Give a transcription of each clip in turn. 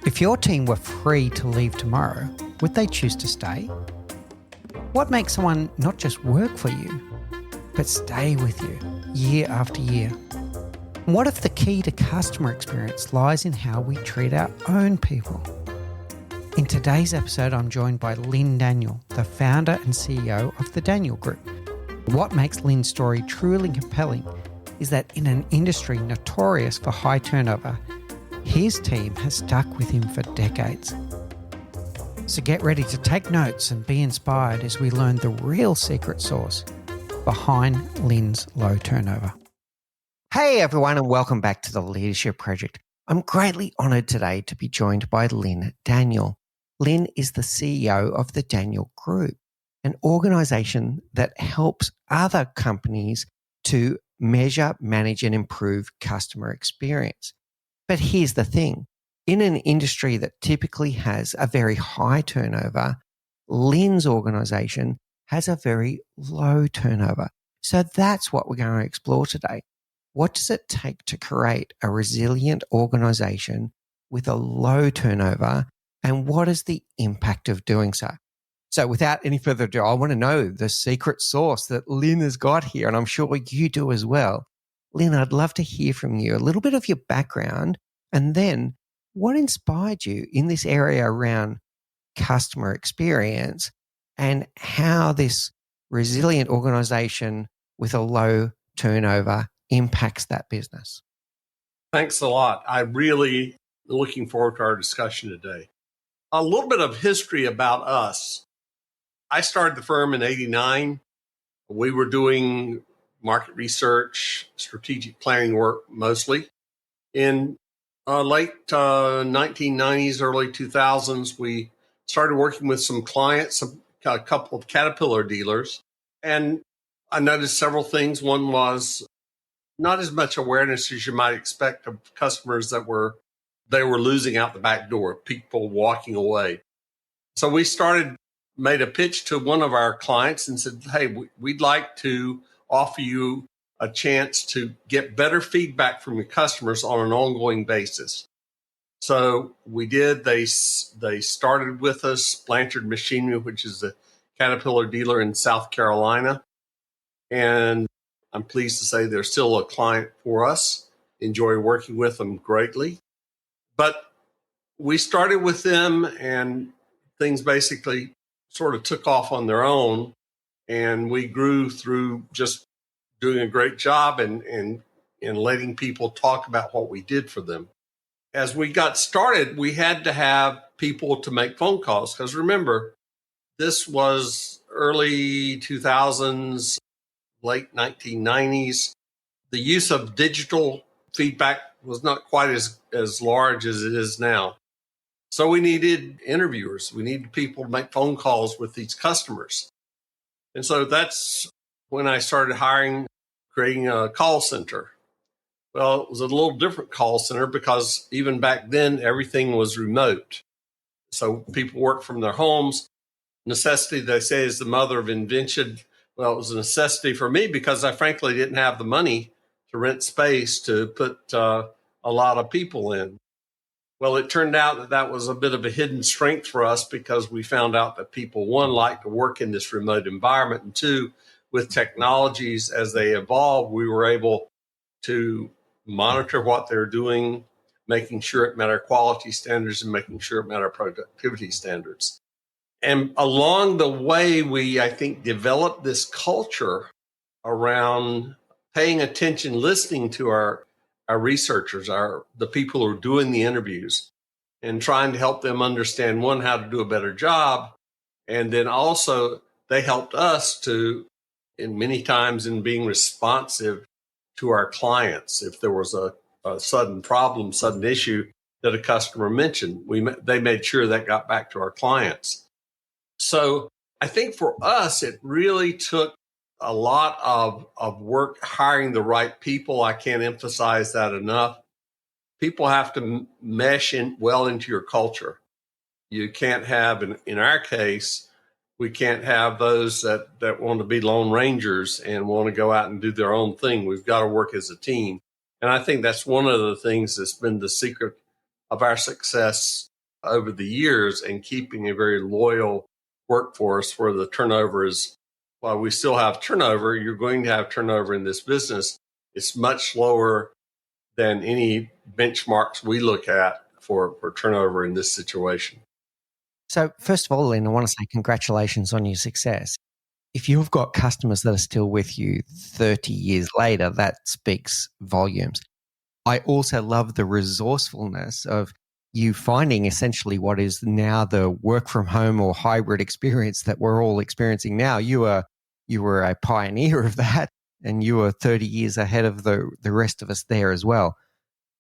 If your team were free to leave tomorrow, would they choose to stay? What makes someone not just work for you, but stay with you year after year? And what if the key to customer experience lies in how we treat our own people? In today's episode, I'm joined by Lynn Daniel, the founder and CEO of the Daniel Group. What makes Lynn's story truly compelling is that in an industry notorious for high turnover, his team has stuck with him for decades. So get ready to take notes and be inspired as we learn the real secret sauce behind Lynn's low turnover. Hey everyone, and welcome back to the Leadership Project. I'm greatly honoured today to be joined by Lynn Daniel. Lynn is the CEO of the Daniel Group, an organisation that helps other companies to measure, manage and improve customer experience. But here's the thing. In an industry that typically has a very high turnover, Lynn's organisation has a very low turnover. So that's what we're going to explore today. What does it take to create a resilient organisation with a low turnover, and what is the impact of doing so? So without any further ado, I want to know the secret sauce that Lynn has got here, and I'm sure you do as well. Lynn, I'd love to hear from you a little bit of your background, and then what inspired you in this area around customer experience and how this resilient organization with a low turnover impacts that business. Thanks a lot. I'm really looking forward to our discussion today. A little bit of history about us. I started the firm in '89. We were doing market research, strategic planning work mostly. In late 1990s, early 2000s, we started working with some clients, a couple of Caterpillar dealers, and I noticed several things. One was not as much awareness as you might expect of customers that were losing out the back door, people walking away. So we made a pitch to one of our clients and said, hey, we'd like to offer you a chance to get better feedback from your customers on an ongoing basis. So we did. They started with us, Blanchard Machinery, which is a Caterpillar dealer in South Carolina. And I'm pleased to say they're still a client for us. Enjoy working with them greatly. But we started with them and things basically sort of took off on their own. And we grew through just doing a great job and letting people talk about what we did for them. As we got started, we had to have people to make phone calls because remember, this was early 2000s, late 1990s. The use of digital feedback was not quite as large as it is now. So we needed interviewers. We needed people to make phone calls with these customers. And so that's when I started creating a call center. Well, it was a little different call center because even back then, everything was remote. So people worked from their homes. Necessity, they say, is the mother of invention. Well, it was a necessity for me because I frankly didn't have the money to rent space to put a lot of people in. Well, it turned out that was a bit of a hidden strength for us because we found out that people, one, like to work in this remote environment, and two, with technologies as they evolved, we were able to monitor what they're doing, making sure it met our quality standards and making sure it met our productivity standards. And along the way, we, I think, developed this culture around paying attention, listening to our researchers, the people who are doing the interviews, and trying to help them understand, one, how to do a better job. And then also they helped us in many times in being responsive to our clients. If there was a sudden problem, sudden issue that a customer mentioned, they made sure that got back to our clients. So I think for us, it really took a lot of work hiring the right people. I can't emphasize that enough. People have to mesh well into your culture. You can't have, in our case, we can't have those that want to be lone rangers and want to go out and do their own thing. We've got to work as a team. And I think that's one of the things that's been the secret of our success over the years and keeping a very loyal workforce where the turnover is, while we still have turnover, you're going to have turnover in this business. It's much lower than any benchmarks we look at for turnover in this situation. So, first of all, Lynn, I want to say congratulations on your success. If you've got customers that are still with you 30 years later, that speaks volumes. I also love the resourcefulness of you finding essentially what is now the work from home or hybrid experience that we're all experiencing now. You were a pioneer of that, and you were 30 years ahead of the rest of us there as well.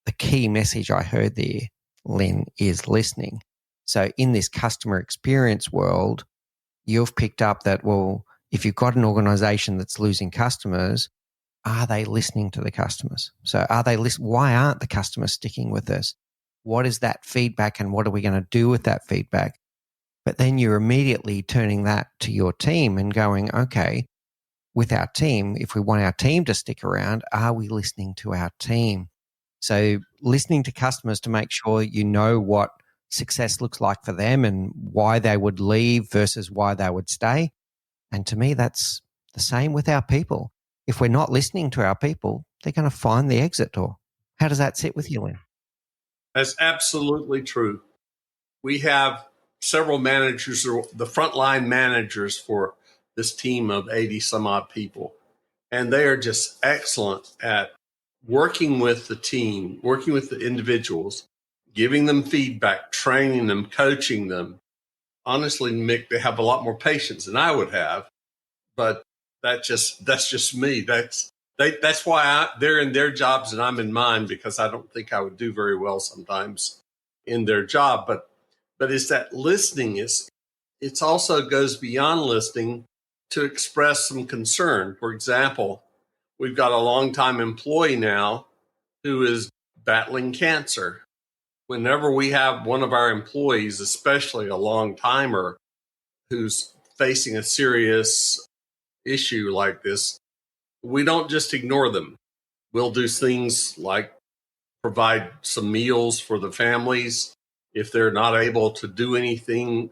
The key message I heard there, Lynn, is listening. So in this customer experience world, you've picked up that, well, if you've got an organization that's losing customers, are they listening to the customers? So are they why aren't the customers sticking with us? What is that feedback and what are we going to do with that feedback? But then you're immediately turning that to your team and going, okay, with our team, if we want our team to stick around, are we listening to our team? So listening to customers to make sure you know what success looks like for them and why they would leave versus why they would stay. And to me, that's the same with our people. If we're not listening to our people, they're going to find the exit door. How does that sit with you, Lynn? That's absolutely true. We have several managers, or the frontline managers for this team of 80 some odd people. And they are just excellent at working with the team, working with the individuals, giving them feedback, training them, coaching them. Honestly, Mick, they have a lot more patience than I would have, but that's just me. That's why they're in their jobs and I'm in mine, because I don't think I would do very well sometimes in their job. But it's that listening it's also goes beyond listening to express some concern. For example, we've got a longtime employee now who is battling cancer. Whenever we have one of our employees, especially a long timer, who's facing a serious issue like this, we don't just ignore them. We'll do things like provide some meals for the families. If they're not able to do anything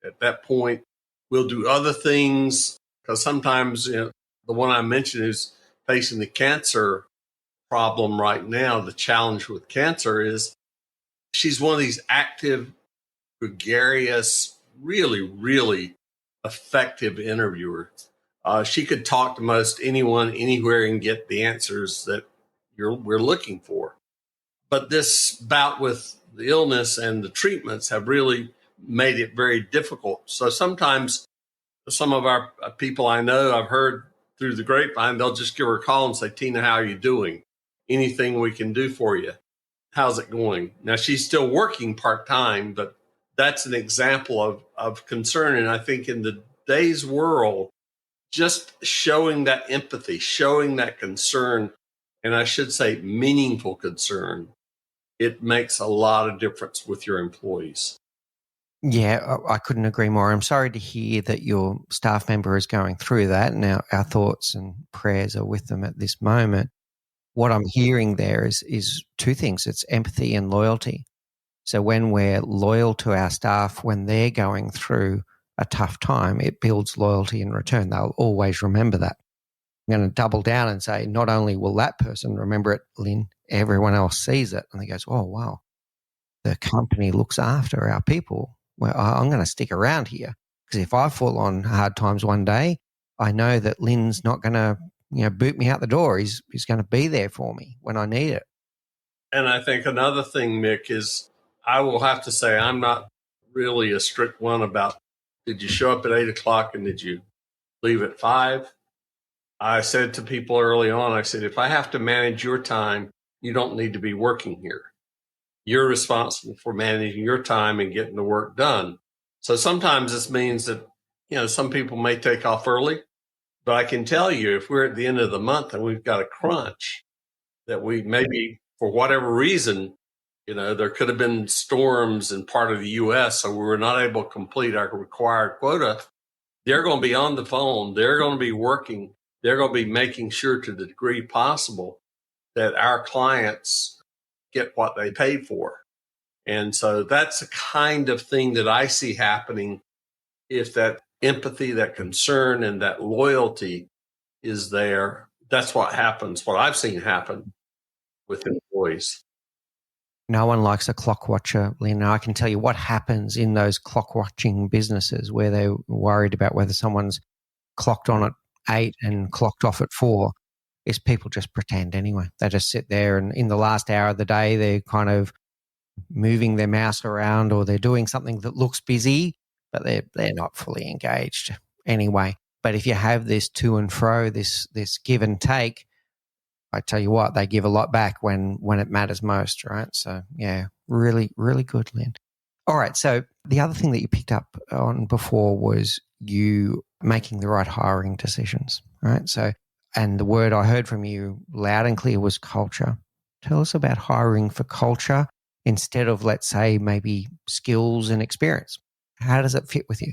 at that point, we'll do other things, because sometimes, the one I mentioned who's facing the cancer problem right now, the challenge with cancer is she's one of these active, gregarious, really, really effective interviewers. She could talk to most anyone, anywhere, and get the answers that we're looking for. But this bout with the illness and the treatments have really made it very difficult. So sometimes some of our people I know, I've heard through the grapevine, they'll just give her a call and say, Tina, how are you doing? Anything we can do for you? How's it going? Now, she's still working part-time, but that's an example of concern. And I think in today's world, just showing that empathy, showing that concern, and I should say meaningful concern, it makes a lot of difference with your employees. Yeah, I couldn't agree more. I'm sorry to hear that your staff member is going through that. Now, our thoughts and prayers are with them at this moment. What I'm hearing there is two things. It's empathy and loyalty. So when we're loyal to our staff, when they're going through a tough time, it builds loyalty in return. They'll always remember that. I'm going to double down and say, not only will that person remember it, Lynn, everyone else sees it. And they goes, oh, wow, the company looks after our people. Well, I'm going to stick around here, because if I fall on hard times one day, I know that Lynn's not going to, boot me out the door. He's going to be there for me when I need it. And I think another thing, Mick, is I will have to say I'm not really a strict one about, did you show up at 8 o'clock and did you leave at 5? I said to people early on, I said, if I have to manage your time, you don't need to be working here. You're responsible for managing your time and getting the work done. So sometimes this means that, some people may take off early, but I can tell you, if we're at the end of the month and we've got a crunch, that we maybe, for whatever reason, there could have been storms in part of the U.S., so we were not able to complete our required quota. They're going to be on the phone. They're going to be working. They're going to be making sure, to the degree possible, that our clients get what they paid for. And so that's the kind of thing that I see happening if that empathy, that concern, and that loyalty is there. That's what happens, what I've seen happen with employees. No one likes a clock watcher, Lynn. I can tell you what happens in those clock watching businesses where they're worried about whether someone's clocked on at 8 and clocked off at 4 is people just pretend anyway. They just sit there and in the last hour of the day, they're kind of moving their mouse around or they're doing something that looks busy, but they're not fully engaged anyway. But if you have this to and fro, this give and take, I tell you what, they give a lot back when it matters most, right? So yeah, really, really good, Lynn. All right. So the other thing that you picked up on before was you making the right hiring decisions, right? So, and the word I heard from you loud and clear was culture. Tell us about hiring for culture instead of, let's say, maybe skills and experience. How does it fit with you?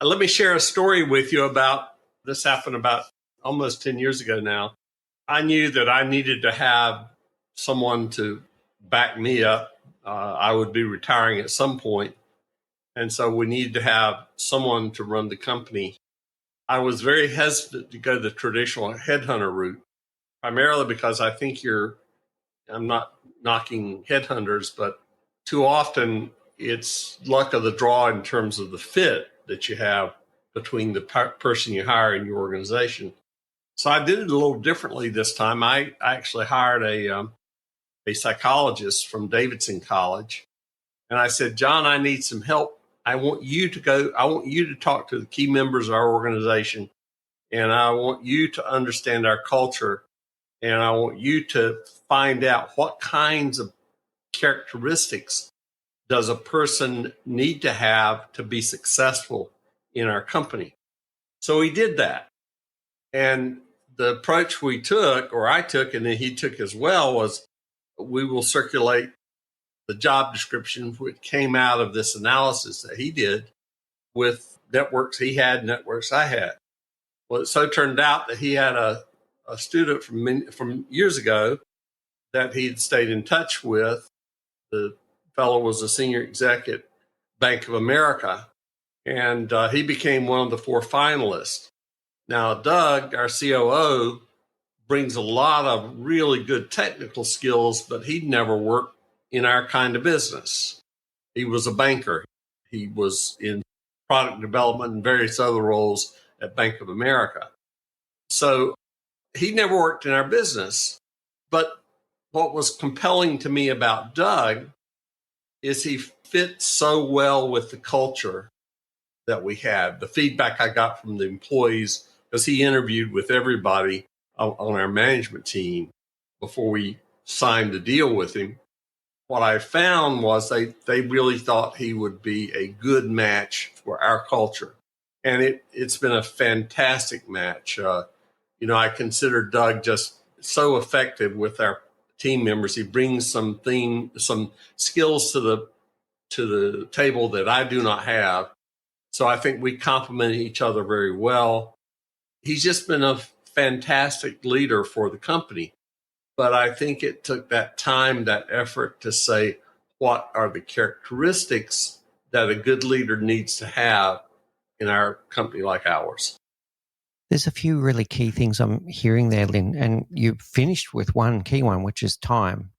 Let me share a story with you about this happened about almost 10 years ago now. I knew that I needed to have someone to back me up. I would be retiring at some point, and so we needed to have someone to run the company. I was very hesitant to go the traditional headhunter route, primarily because I think I'm not knocking headhunters, but too often it's luck of the draw in terms of the fit that you have between the person you hire in your organization. So I did it a little differently this time. I actually hired a psychologist from Davidson College, and I said, John, I need some help. I want you to talk to the key members of our organization, and I want you to understand our culture, and I want you to find out what kinds of characteristics does a person need to have to be successful in our company. So he did that. And the approach we took, or I took, and then he took as well, was we will circulate the job description which came out of this analysis that he did with networks he had, networks I had. Well, it so turned out that he had a student from years ago that he'd stayed in touch with. The fellow was a senior exec at Bank of America, and he became one of the 4 finalists. Now, Doug, our COO, brings a lot of really good technical skills, but he'd never worked in our kind of business. He was a banker. He was in product development and various other roles at Bank of America. So he never worked in our business. But what was compelling to me about Doug is he fit so well with the culture that we had. The feedback I got from the employees, because he interviewed with everybody on our management team before we signed the deal with him. What I found was they really thought he would be a good match for our culture. And it's been a fantastic match. I consider Doug just so effective with our team members. He brings some skills to the table that I do not have. So I think we complement each other very well. He's just been a fantastic leader for the company. But I think it took that time, that effort to say, what are the characteristics that a good leader needs to have in our company like ours? There's a few really key things I'm hearing there, Lynn, and you finished with one key one, which is time.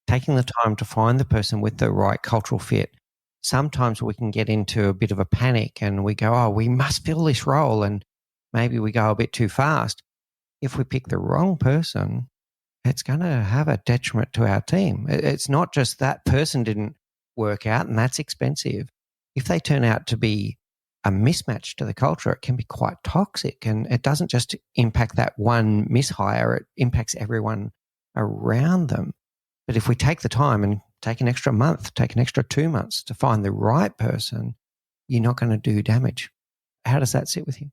Taking the time to find the person with the right cultural fit. Sometimes we can get into a bit of a panic and we go, oh, we must fill this role, and maybe we go a bit too fast. If we pick the wrong person, it's going to have a detriment to our team. It's not just that person didn't work out and that's expensive. If they turn out to be a mismatch to the culture, it can be quite toxic, and it doesn't just impact that one mishire, it impacts everyone around them. But if we take the time and take an extra month, take an extra 2 months to find the right person, you're not going to do damage. How does that sit with you?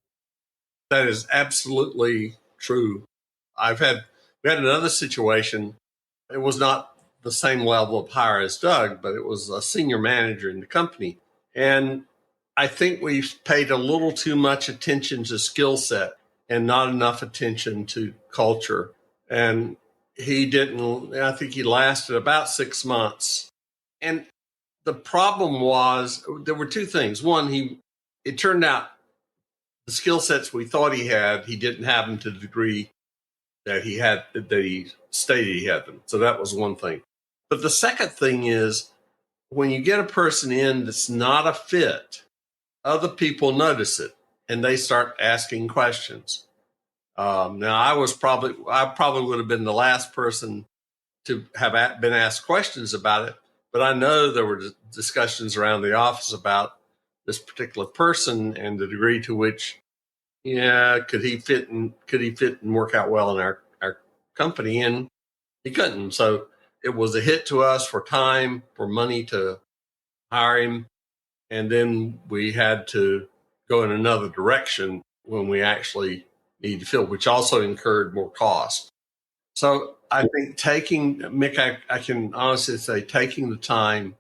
That is absolutely true. We had another situation. It was not the same level of hire as Doug, but it was a senior manager in the company. And I think we've paid a little too much attention to skill set and not enough attention to culture. And I think he lasted about 6 months. And the problem was there were two things. One, it turned out the skill sets we thought he didn't have them to the degree that he stated he had them. So that was one thing. But the second thing is when you get a person in that's not a fit, other people notice it and they start asking questions. Now, I probably would have been the last person to have been asked questions about it, but I know there were discussions around the office about this particular person and the degree to which, could he fit and work out well in our company, and he couldn't. So it was a hit to us for time, for money to hire him, and then we had to go in another direction when we actually needed to fill, which also incurred more cost. So I think Mick, I can honestly say taking the time,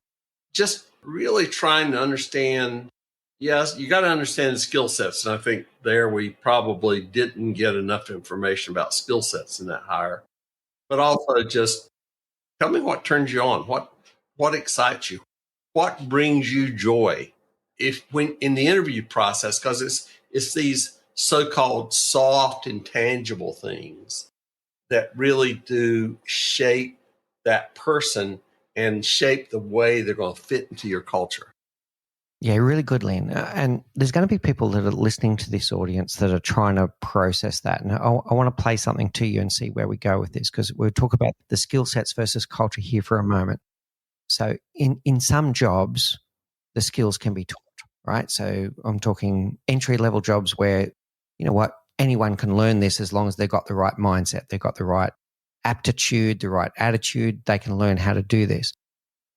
just really trying to understand, yes, you got to understand the skill sets. And I think there we probably didn't get enough information about skill sets in that hire, but also just tell me what turns you on, what excites you, what brings you joy. If when in the interview process, because it's these so-called soft, intangible things that really do shape that person and shape the way they're going to fit into your culture. Yeah, really good, Lynn. And there's going to be people that are listening to this audience that are trying to process that. And I want to play something to you and see where we go with this, because we'll talk about the skill sets versus culture here for a moment. So in some jobs, the skills can be taught, right? So I'm talking entry-level jobs where, you know what, anyone can learn this as long as they've got the right mindset, they've got the right aptitude, the right attitude, they can learn how to do this.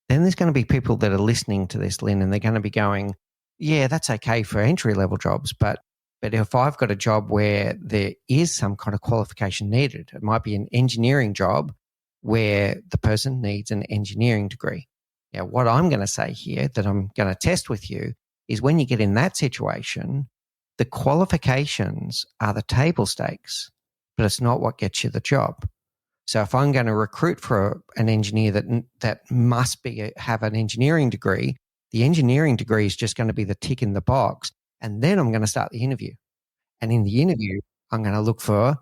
Then there's going to be people that are listening to this, Lynn, and they're going to be going, yeah, that's okay for entry-level jobs, but if I've got a job where there is some kind of qualification needed, it might be an engineering job where the person needs an engineering degree. Now, what I'm going to say here that I'm going to test with you is when you get in that situation, the qualifications are the table stakes, but it's not what gets you the job. So if I'm going to recruit for an engineer that must have an engineering degree, the engineering degree is just going to be the tick in the box. And then I'm going to start the interview. And in the interview, I'm going to look for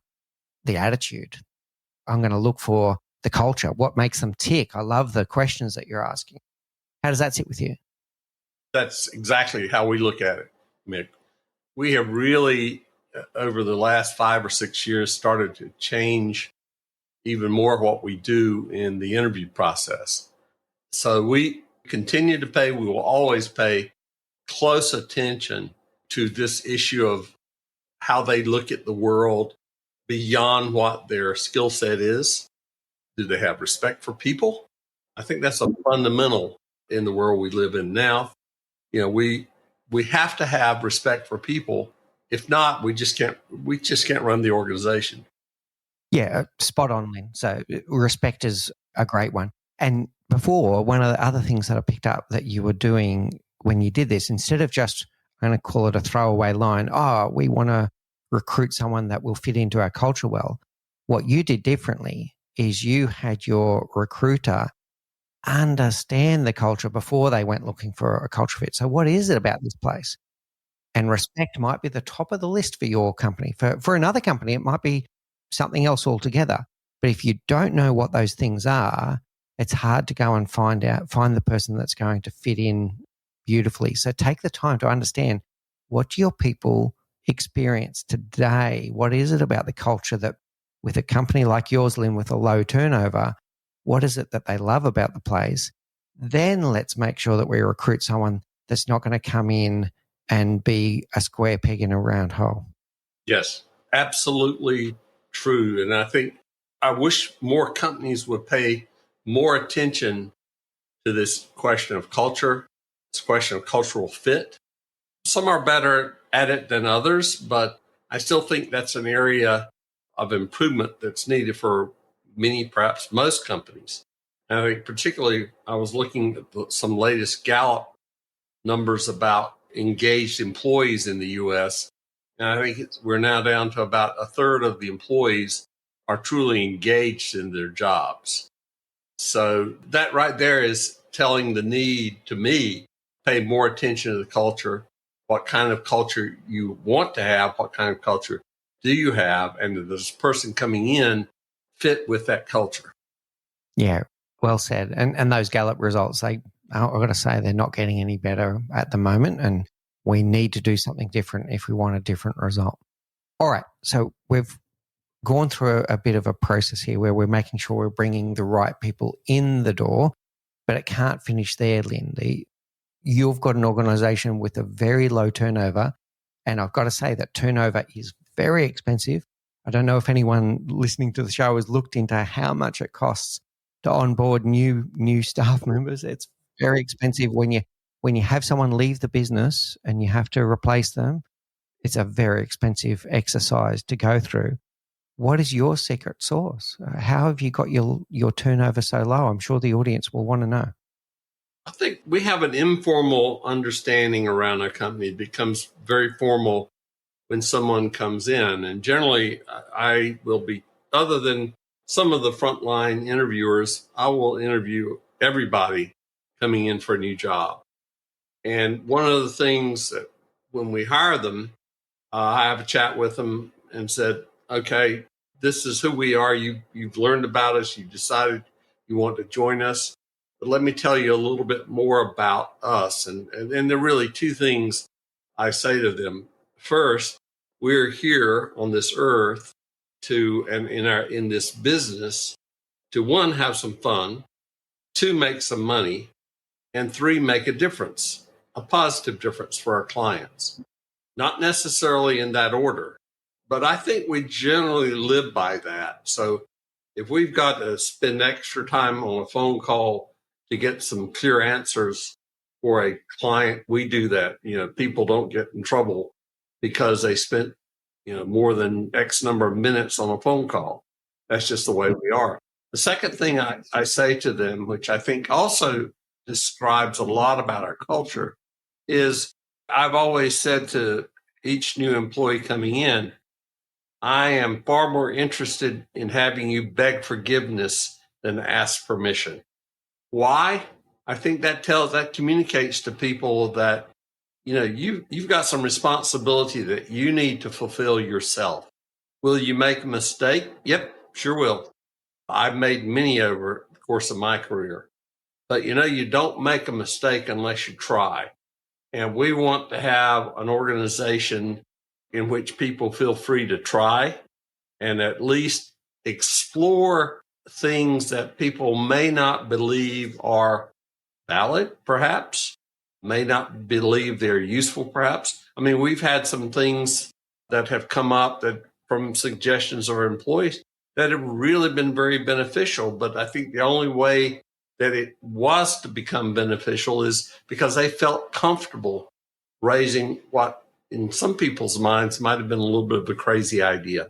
the attitude. I'm going to look for the culture, what makes them tick. I love the questions that you're asking. How does that sit with you? That's exactly how we look at it, Mick. We have really, over the last 5 or 6 years, started to change even more what we do in the interview process. So we continue to pay, we will always pay close attention to this issue of how they look at the world beyond what their skill set is. Do they have respect for people? I think that's a fundamental in the world we live in now. We have to have respect for people. If not, we just can't run the organization. Yeah, spot on, Lynn. So respect is a great one. And before, one of the other things that I picked up that you were doing when you did this, instead of just, I'm going to call it a throwaway line, we want to recruit someone that will fit into our culture well. What you did differently is you had your recruiter understand the culture before they went looking for a culture fit. So what is it about this place? And respect might be the top of the list for your company. For another company, it might be something else altogether. But if you don't know what those things are, it's hard to go and find the person that's going to fit in beautifully. So take the time to understand, what do your people experience today? What is it about the culture that, with a company like yours, Lynn, with a low turnover, what is it that they love about the place? Then let's make sure that we recruit someone that's not going to come in and be a square peg in a round hole. Yes, absolutely true. And I wish more companies would pay more attention to this question of culture, this question of cultural fit. Some are better at it than others, but I still think that's an area of improvement that's needed for many, perhaps most companies. And I think particularly, I was looking at some latest Gallup numbers about engaged employees in the U.S., and I think we're now down to about a third of the employees are truly engaged in their jobs. So that right there is telling the need to me, pay more attention to the culture, what kind of culture you want to have, what kind of culture do you have, and does this person coming in fit with that culture? Yeah, well said. And those Gallup results, I've got to say, they're not getting any better at the moment, and we need to do something different if we want a different result. All right, so we've gone through a bit of a process here where we're making sure we're bringing the right people in the door, but it can't finish there, Lynn. You've got an organization with a very low turnover, and I've got to say that turnover is very expensive. I don't know if anyone listening to the show has looked into how much it costs to onboard new staff members. It's very expensive when you have someone leave the business and you have to replace them. It's a very expensive exercise to go through. What is your secret sauce? How have you got your turnover so low? I'm sure the audience will want to know. I think we have an informal understanding around our company. It becomes very formal when someone comes in. And generally, I will be, other than some of the frontline interviewers, I will interview everybody coming in for a new job. And one of the things that when we hire them, I have a chat with them and said, okay, this is who we are. You've learned about us. You decided you want to join us. But let me tell you a little bit more about us. And there are really two things I say to them. First, we're here on this earth to, and in this business, to one, have some fun, two, make some money, and three, make a difference, a positive difference for our clients. Not necessarily in that order, but I think we generally live by that. So if we've got to spend extra time on a phone call to get some clear answers for a client, we do that. People don't get in trouble because they spent, more than X number of minutes on a phone call. That's just the way we are. The second thing I say to them, which I think also describes a lot about our culture, is I've always said to each new employee coming in, I am far more interested in having you beg forgiveness than ask permission. Why? I think that communicates to people that, you've got some responsibility that you need to fulfill yourself. Will you make a mistake? Yep, sure will. I've made many over the course of my career. But you don't make a mistake unless you try. And we want to have an organization in which people feel free to try and at least explore things that people may not believe are valid, perhaps, may not believe they're useful, perhaps. I mean, we've had some things that have come up that from suggestions of our employees that have really been very beneficial. But I think the only way that it was to become beneficial is because they felt comfortable raising what in some people's minds might have been a little bit of a crazy idea.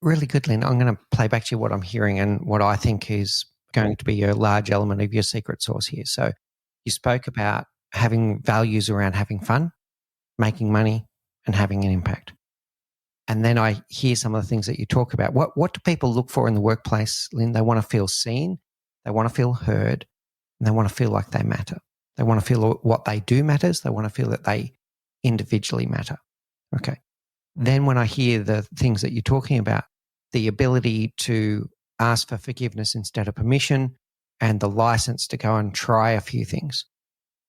Really good, Lynn. I'm going to play back to you what I'm hearing and what I think is going to be a large element of your secret sauce here. So you spoke about having values around having fun, making money, and having an impact. And then I hear some of the things that you talk about. What do people look for in the workplace, Lynn? They want to feel seen, they want to feel heard, and they want to feel like they matter. They want to feel what they do matters. They want to feel that they individually matter. Okay. Then when I hear the things that you're talking about, the ability to ask for forgiveness instead of permission and the license to go and try a few things,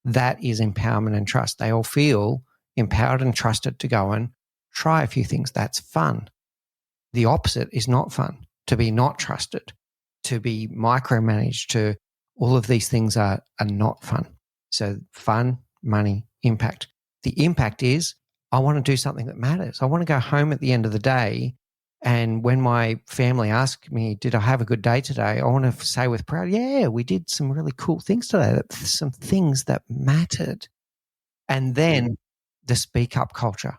that is empowerment and trust. They all feel empowered and trusted to go and try a few things. That's fun. The opposite is not fun. To be not trusted, to be micromanaged, to all of these things are not fun. So fun, money, impact. The impact is I want to do something that matters. I want to go home at the end of the day, and when my family ask me, did I have a good day today? I want to say with pride, yeah, we did some really cool things today. Some things that mattered. And then the speak up culture.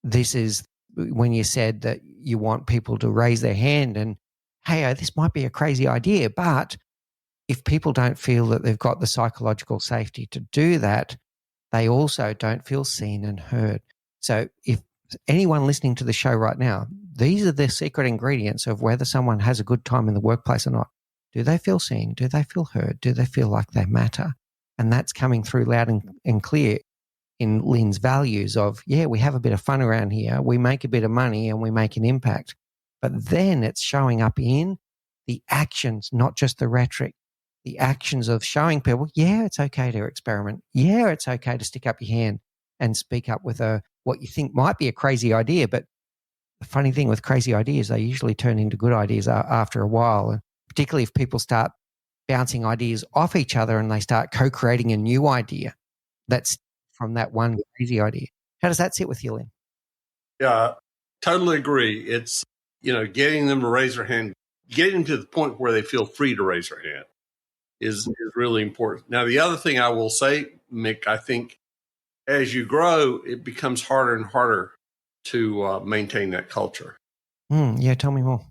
This is when you said that you want people to raise their hand and, hey, this might be a crazy idea, but if people don't feel that they've got the psychological safety to do that, they also don't feel seen and heard. So if anyone listening to the show right now, these are the secret ingredients of whether someone has a good time in the workplace or not. Do they feel seen? Do they feel heard? Do they feel like they matter? And that's coming through loud and clear in Lynn's values of, yeah, we have a bit of fun around here, we make a bit of money and we make an impact. But then it's showing up in the actions, not just the rhetoric, the actions of showing people, yeah, it's okay to experiment. Yeah, it's okay to stick up your hand and speak up with what you think might be a crazy idea. But the funny thing with crazy ideas, they usually turn into good ideas after a while. And particularly if people start bouncing ideas off each other and they start co-creating a new idea that's from that one crazy idea. How does that sit with you, Lynn? Yeah, totally agree. It's, getting them to raise their hand, getting to the point where they feel free to raise their hand is really important. Now, the other thing I will say, Mick, I think as you grow, it becomes harder and harder to maintain that culture. Yeah, tell me more.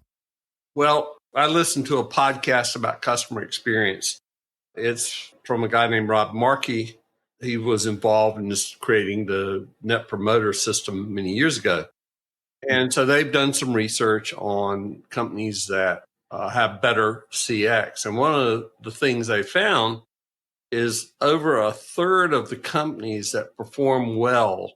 Well, I listened to a podcast about customer experience. It's from a guy named Rob Markey. He was involved in just creating the Net Promoter System many years ago. And so they've done some research on companies that have better CX. And one of the things they found is over a third of the companies that perform well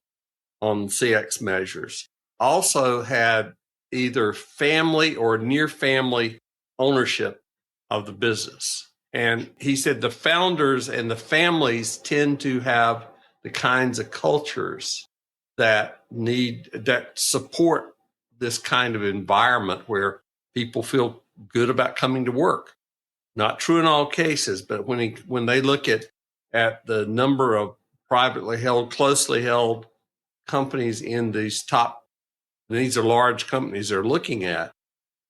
on CX measures also had either family or near family ownership of the business. And he said the founders and the families tend to have the kinds of cultures that support this kind of environment where people feel good about coming to work. Not true in all cases, but when they look at the number of privately held, closely held companies in these are large companies they're looking at,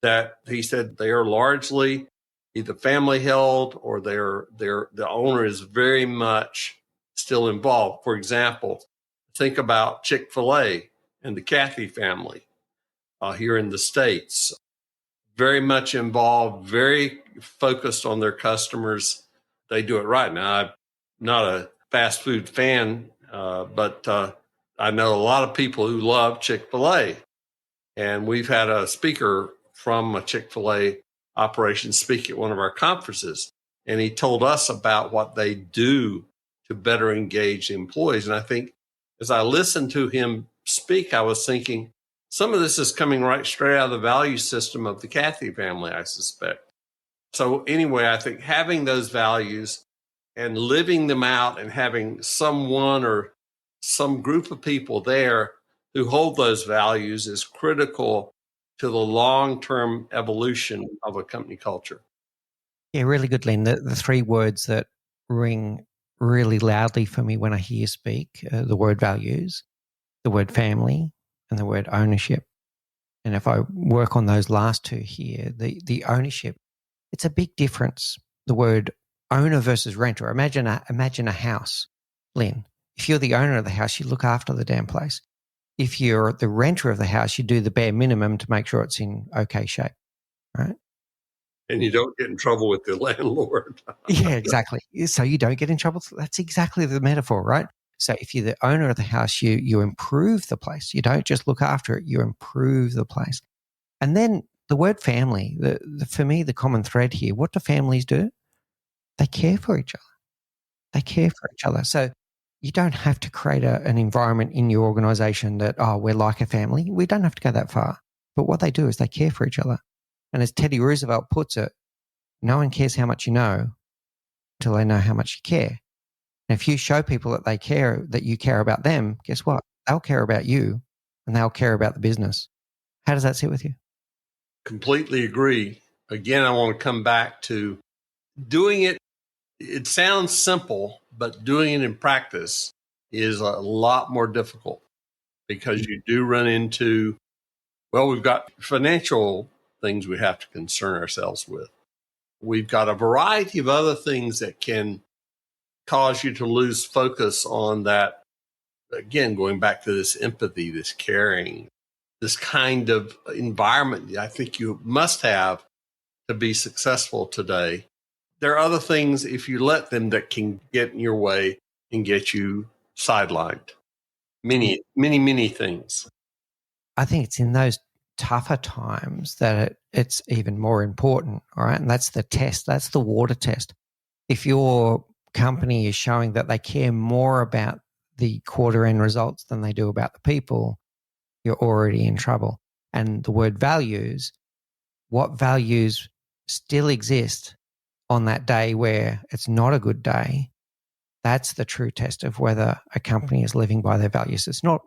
that he said they are largely either family held or the owner is very much still involved. For example, think about Chick-fil-A and the Cathy family here in the States. Very much involved, very focused on their customers. They do it right. Now, I'm not a fast food fan, but I know a lot of people who love Chick-fil-A. And we've had a speaker from a Chick-fil-A operation speak at one of our conferences. And he told us about what they do to better engage employees. And I think as I listened to him speak, I was thinking, some of this is coming right straight out of the value system of the Cathy family, I suspect. So anyway, I think having those values and living them out and having someone or some group of people there who hold those values is critical to the long-term evolution of a company culture. Yeah, really good, Lynn. The three words that ring really loudly for me when I hear you speak, the word values, the word family, and the word ownership. And if I work on those last two here, the ownership, it's a big difference. The word owner versus renter. Imagine a house, Lynn. If you're the owner of the house, you look after the damn place. If you're the renter of the house, you do the bare minimum to make sure it's in okay shape, right? And you don't get in trouble with the landlord. Yeah, exactly. So you don't get in trouble. That's exactly the metaphor, right? So if you're the owner of the house, you improve the place. You don't just look after it, you improve the place. And then the word family, for me, the common thread here, what do families do? They care for each other. They care for each other. So you don't have to create an environment in your organization that, we're like a family. We don't have to go that far. But what they do is they care for each other. And as Teddy Roosevelt puts it, no one cares how much you know until they know how much you care. And if you show people that you care about them, guess what? They'll care about you and they'll care about the business. How does that sit with you? Completely agree. Again, I want to come back to doing it. It sounds simple, but doing it in practice is a lot more difficult because you do run into, we've got financial things we have to concern ourselves with. We've got a variety of other things that can cause you to lose focus on that. Again, going back to this empathy, this caring, this kind of environment I think you must have to be successful today. There are other things, if you let them, that can get in your way and get you sidelined. Many, many, many things. I think it's in those tougher times that it's even more important, all right? And that's the test. That's the water test. If your company is showing that they care more about the quarter end results than they do about the people, you're already in trouble. And the word values, what values still exist on that day where it's not a good day, that's the true test of whether a company is living by their values. It's not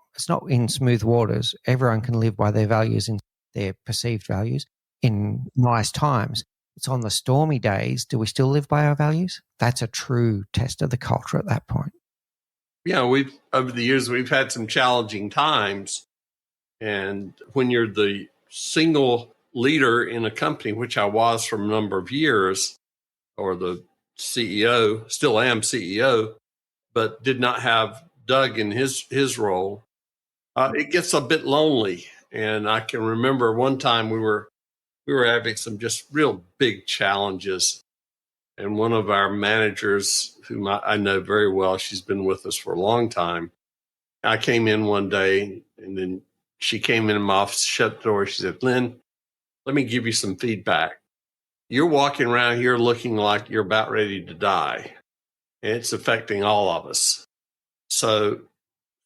in smooth waters. Everyone can live by their values and their perceived values in nice times. It's on the stormy days. Do we still live by our values? That's a true test of the culture at that point. Yeah, over the years, we've had some challenging times. And when you're the single leader in a company, which I was for a number of years, or the CEO, still am CEO, but did not have Doug in his role, it gets a bit lonely. And I can remember one time we were having some just real big challenges. And one of our managers, whom I know very well, she's been with us for a long time. I came in one day, and then she came in my office, shut the door. She said, "Lynn, let me give you some feedback. You're walking around here looking like you're about ready to die, and it's affecting all of us. So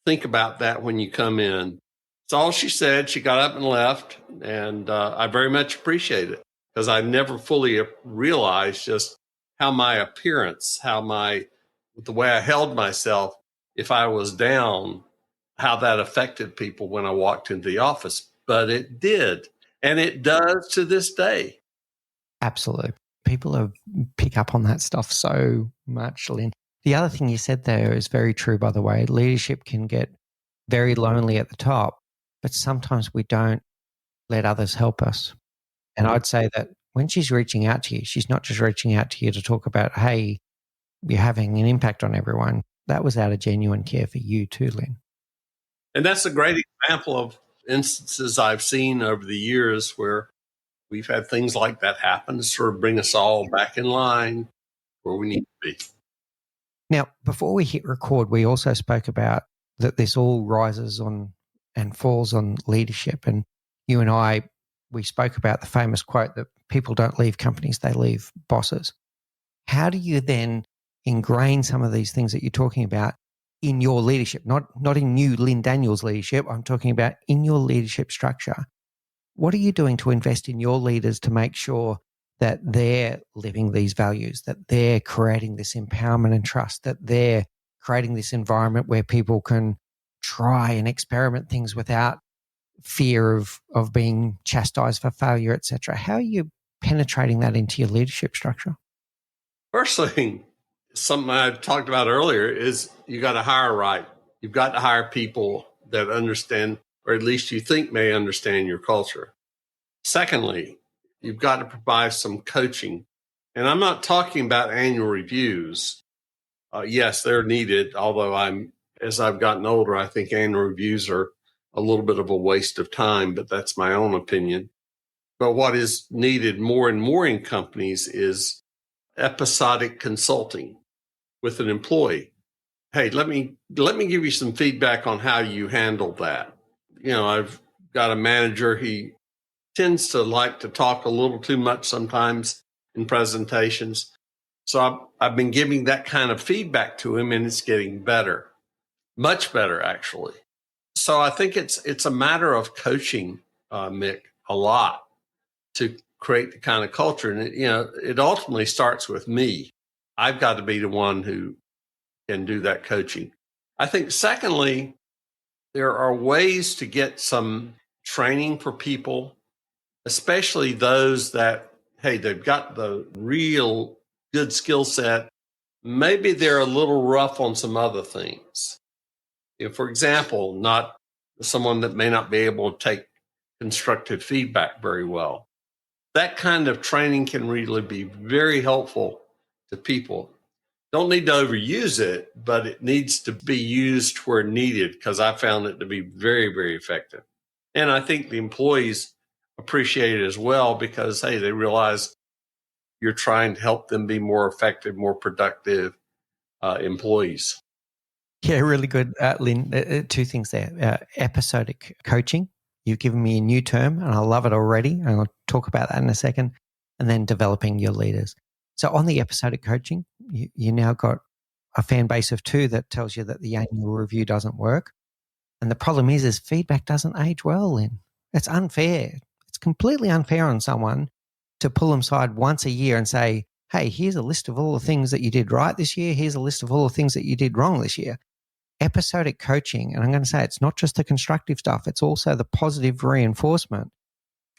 think about that when you come in." That's all she said. She got up and left, and I very much appreciate it, because I never fully realized just how my appearance, the way I held myself, if I was down, how that affected people when I walked into the office. But it did, and it does to this day. Absolutely. People have pick up on that stuff so much, Lynn. The other thing you said there is very true, by the way. Leadership can get very lonely at the top, but sometimes we don't let others help us. And I'd say that when she's reaching out to you, she's not just reaching out to you to talk about, hey, you're having an impact on everyone. That was out of genuine care for you too, Lynn. And that's a great example of instances I've seen over the years where we've had things like that happen to sort of bring us all back in line where we need to be. Now, before we hit record, we also spoke about that this all rises on and falls on leadership. And you and I, we spoke about the famous quote that people don't leave companies, they leave bosses. How do you then ingrain some of these things that you're talking about in your leadership? Not in you, Lynn Daniel's leadership. I'm talking about in your leadership structure. What are you doing to invest in your leaders to make sure that they're living these values, that they're creating this empowerment and trust, that they're creating this environment where people can try and experiment things without fear of being chastised for failure, etc.? How are you penetrating that into your leadership structure? First thing, something I talked about earlier, is you got to hire right. You've got to hire people that understand, or at least you think may understand, your culture. Secondly, you've got to provide some coaching. And I'm not talking about annual reviews. Yes, they're needed, although as I've gotten older, I think annual reviews are a little bit of a waste of time, but that's my own opinion. But what is needed more and more in companies is episodic consulting with an employee. Hey, let me give you some feedback on how you handled that. I've got a manager. He tends to like to talk a little too much sometimes in presentations. So I've been giving that kind of feedback to him, and it's getting better, much better, actually. So I think it's a matter of coaching, Mick, a lot to create the kind of culture. And it ultimately starts with me. I've got to be the one who can do that coaching. I think, secondly, there are ways to get some training for people, especially those that, hey, they've got the real good skill set. Maybe they're a little rough on some other things. For example, not someone that may not be able to take constructive feedback very well. That kind of training can really be very helpful to people. Don't need to overuse it, but it needs to be used where needed, because I found it to be very, very effective. And I think the employees appreciate it as well, because, hey, they realize you're trying to help them be more effective, more productive employees. Yeah, really good, Lynn. Two things there. Episodic coaching You've given me a new term, and I love it already. And I'll talk about that in a second. And then developing your leaders. So on the episodic coaching, you now got a fan base of 2 that tells you that the annual review doesn't work. And the problem is feedback doesn't age well, Lynn. It's unfair. It's completely unfair on someone to pull them aside once a year and say, hey, here's a list of all the things that you did right this year. Here's a list of all the things that you did wrong this year. Episodic coaching, and I'm going to say it's not just the constructive stuff, it's also the positive reinforcement.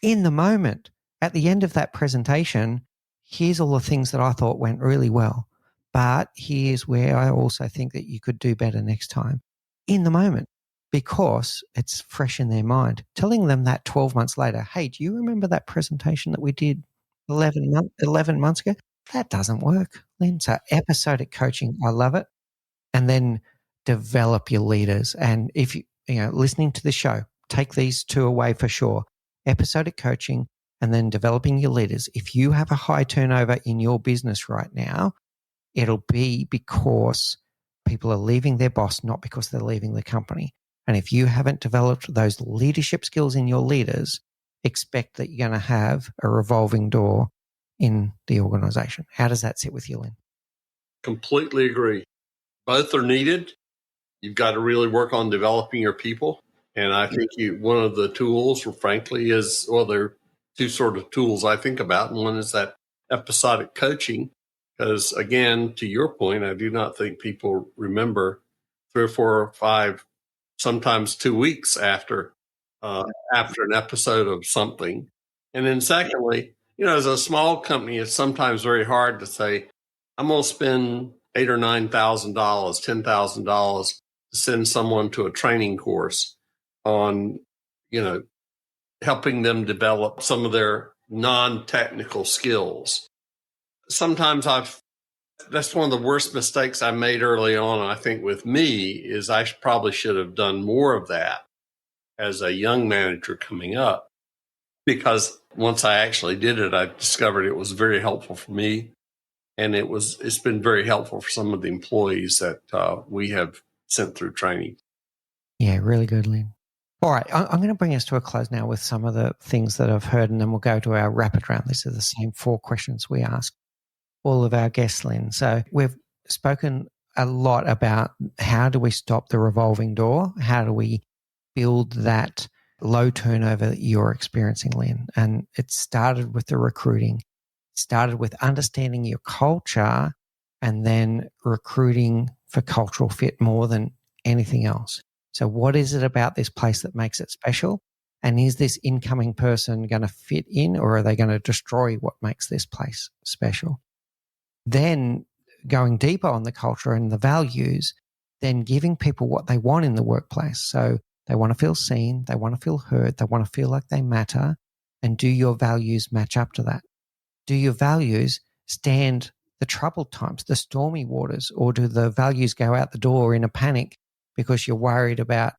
In the moment, at the end of that presentation, here's all the things that I thought went really well. But here's where I also think that you could do better next time. In the moment, because it's fresh in their mind. Telling them that 12 months later, hey, do you remember that presentation that we did 11 months ago? That doesn't work, Lynn. So episodic coaching, I love it. And then develop your leaders. And if listening to the show, take these 2 away for sure. Episodic coaching and then developing your leaders. If you have a high turnover in your business right now, it'll be because people are leaving their boss, not because they're leaving the company. And if you haven't developed those leadership skills in your leaders, expect that you're going to have a revolving door in the organization. How does that sit with you, Lynn? Completely agree. Both are needed. You've got to really work on developing your people. And I think one of the tools, frankly, is, well, there are 2 sort of tools I think about. And one is that episodic coaching. Because again, to your point, I do not think people remember 3 or 4 or 5, sometimes 2 weeks after an episode of something. And then secondly, as a small company, it's sometimes very hard to say, I'm going to spend $8,000 or $9,000, $10,000 to send someone to a training course on, helping them develop some of their non-technical skills. Sometimes that's one of the worst mistakes I made early on. I think with me is I probably should have done more of that as a young manager coming up, because once I actually did it, I discovered it was very helpful for me. And it's been very helpful for some of the employees that we have sent through training. Yeah, really good, Lynn. All right, I'm going to bring us to a close now with some of the things that I've heard, and then we'll go to our rapid round. These are the same 4 questions we ask all of our guests, Lynn. So we've spoken a lot about how do we stop the revolving door? How do we build that low turnover that you're experiencing, Lynn? And it started with the recruiting. It started with understanding your culture and then recruiting for cultural fit more than anything else. So what is it about this place that makes it special? And is this incoming person going to fit in, or are they going to destroy what makes this place special? Then going deeper on the culture and the values, then giving people what they want in the workplace. So they want to feel seen, they want to feel heard, they want to feel like they matter. And do your values match up to that? Do your values stand the troubled times, the stormy waters, or do the values go out the door in a panic because you're worried about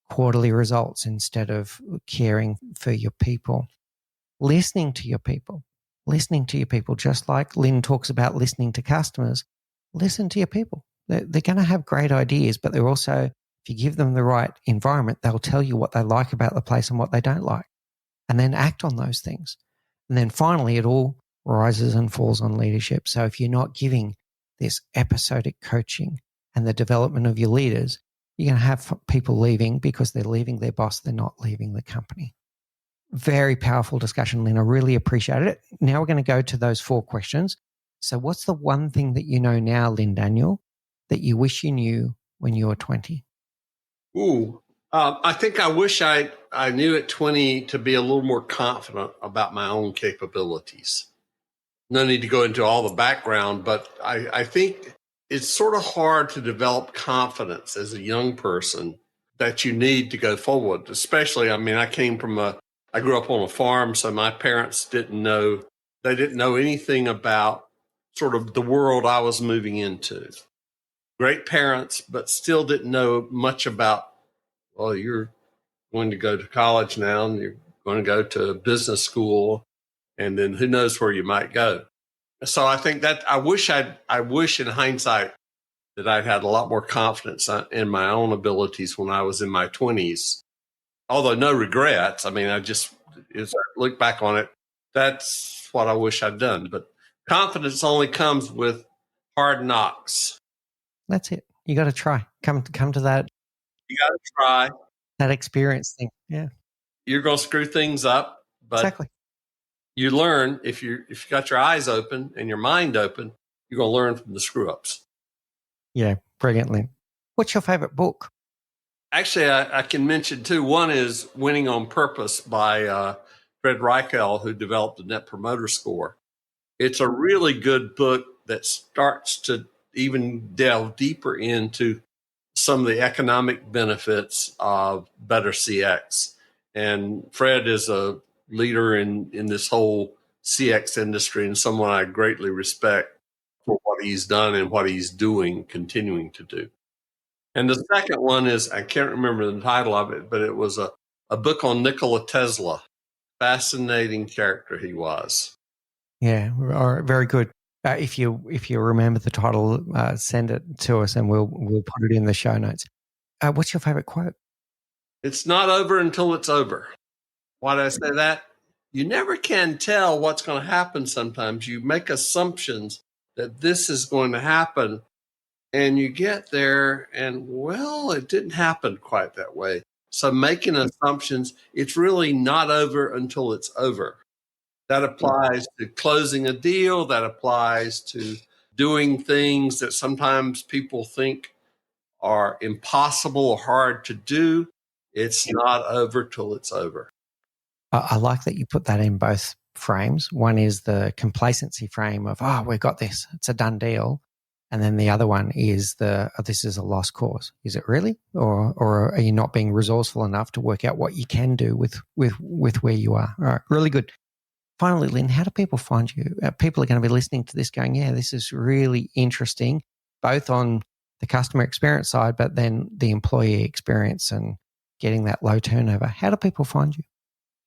quarterly results instead of caring for your people? Listening to your people, just like Lynn talks about listening to customers. Listen to your people. They're going to have great ideas, but they're also, if you give them the right environment, they'll tell you what they like about the place and what they don't like, and then act on those things. And then finally, it all rises and falls on leadership. So if you're not giving this episodic coaching and the development of your leaders, you're going to have people leaving because they're leaving their boss. They're not leaving the company. Very powerful discussion, Lynn. I really appreciated it. Now we're going to go to those 4 questions. So what's the one thing that you know now, Lynn Daniel, that you wish you knew when you were 20? I think I wish I knew at 20 to be a little more confident about my own capabilities. No need to go into all the background, but I think it's sort of hard to develop confidence as a young person that you need to go forward. Especially, I grew up on a farm, so my parents didn't know anything about sort of the world I was moving into. Great parents, but still didn't know much about, well, you're going to go to college now and you're going to go to business school, and then who knows where you might go. So I think that I wish in hindsight that I'd had a lot more confidence in my own abilities when I was in my 20s. although no regrets. I mean, as I look back on it, that's what I wish I'd done. But confidence only comes with hard knocks. That's it. You got to try. Come to that. You got to try. That experience thing. Yeah. You're going to screw things up, but Exactly. you learn if you got your eyes open and your mind open, you're going to learn from the screw ups. Yeah, brilliantly. What's your favorite book? Actually, I can mention two. One is Winning on Purpose by Fred Reichel, who developed the Net Promoter Score. It's a really good book that starts to even delve deeper into some of the economic benefits of better CX. And Fred is a leader in this whole CX industry and someone I greatly respect for what he's done and what he's doing, continuing to do. And the second one is, I can't remember the title of it, but it was a book on Nikola Tesla. Fascinating character he was. Yeah, very good. If you remember the title, send it to us and we'll put it in the show notes. What's your favorite quote? It's not over until it's over. Why did I say that? You never can tell what's going to happen sometimes. You make assumptions that this is going to happen, and you get there and, well, it didn't happen quite that way. So making assumptions, it's really not over until it's over. That applies to closing a deal. That applies to doing things that sometimes people think are impossible or hard to do. It's not over till it's over. I like that you put that in both frames. One is the complacency frame of, we got this. It's a done deal. And then the other one is this is a lost cause. Is it really? Or are you not being resourceful enough to work out what you can do with where you are? All right, really good. Finally, Lynn, how do people find you? People are going to be listening to this going, yeah, this is really interesting, both on the customer experience side, but then the employee experience and getting that low turnover. How do people find you?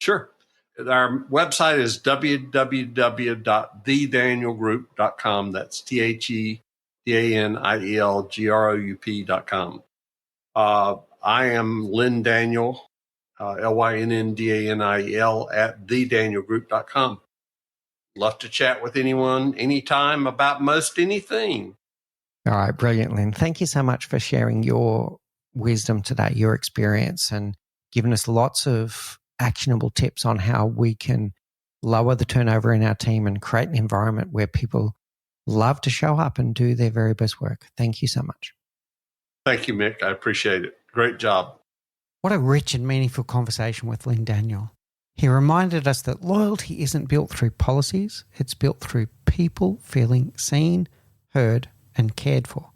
Sure. Our website is www.thedanielgroup.com. That's TheDanielGroup.com. I am Lynn Daniel, LYNNDANIEL at TheDanielGroup.com. Love to chat with anyone, anytime about most anything. All right, brilliant, Lynn. Thank you so much for sharing your wisdom today, your experience, and giving us lots of actionable tips on how we can lower the turnover in our team and create an environment where people love to show up and do their very best work. Thank you so much. Thank you, Mick. I appreciate it. Great job. What a rich and meaningful conversation with Lynn Daniel. He reminded us that loyalty isn't built through policies. It's built through people feeling seen, heard, and cared for.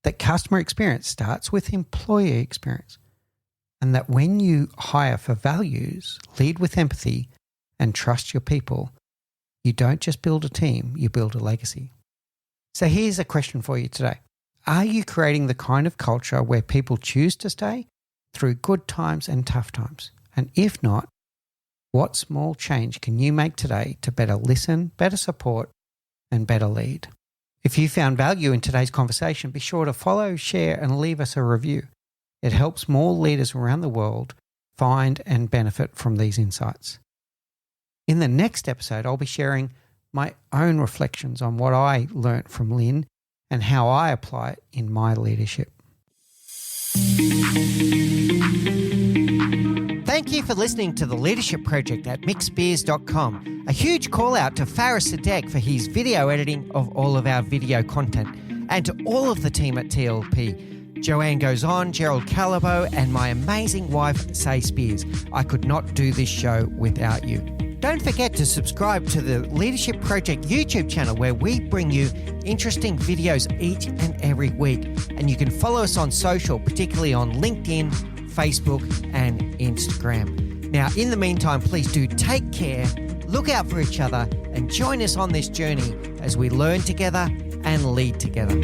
That customer experience starts with employee experience. And that when you hire for values, lead with empathy, and trust your people, you don't just build a team, you build a legacy. So here's a question for you today. Are you creating the kind of culture where people choose to stay through good times and tough times? And if not, what small change can you make today to better listen, better support, and better lead? If you found value in today's conversation, be sure to follow, share, and leave us a review. It helps more leaders around the world find and benefit from these insights. In the next episode, I'll be sharing my own reflections on what I learnt from Lynn and how I apply it in my leadership. Thank you for listening to The Leadership Project at mickspears.com. A huge call out to Faris Sadek for his video editing of all of our video content, and to all of the team at TLP. Joanne Goes On, Gerald Calabo, and my amazing wife, Say Spears. I could not do this show without you. Don't forget to subscribe to the Leadership Project YouTube channel, where we bring you interesting videos each and every week. And you can follow us on social, particularly on LinkedIn, Facebook, and Instagram. Now, in the meantime, please do take care, look out for each other, and join us on this journey as we learn together and lead together.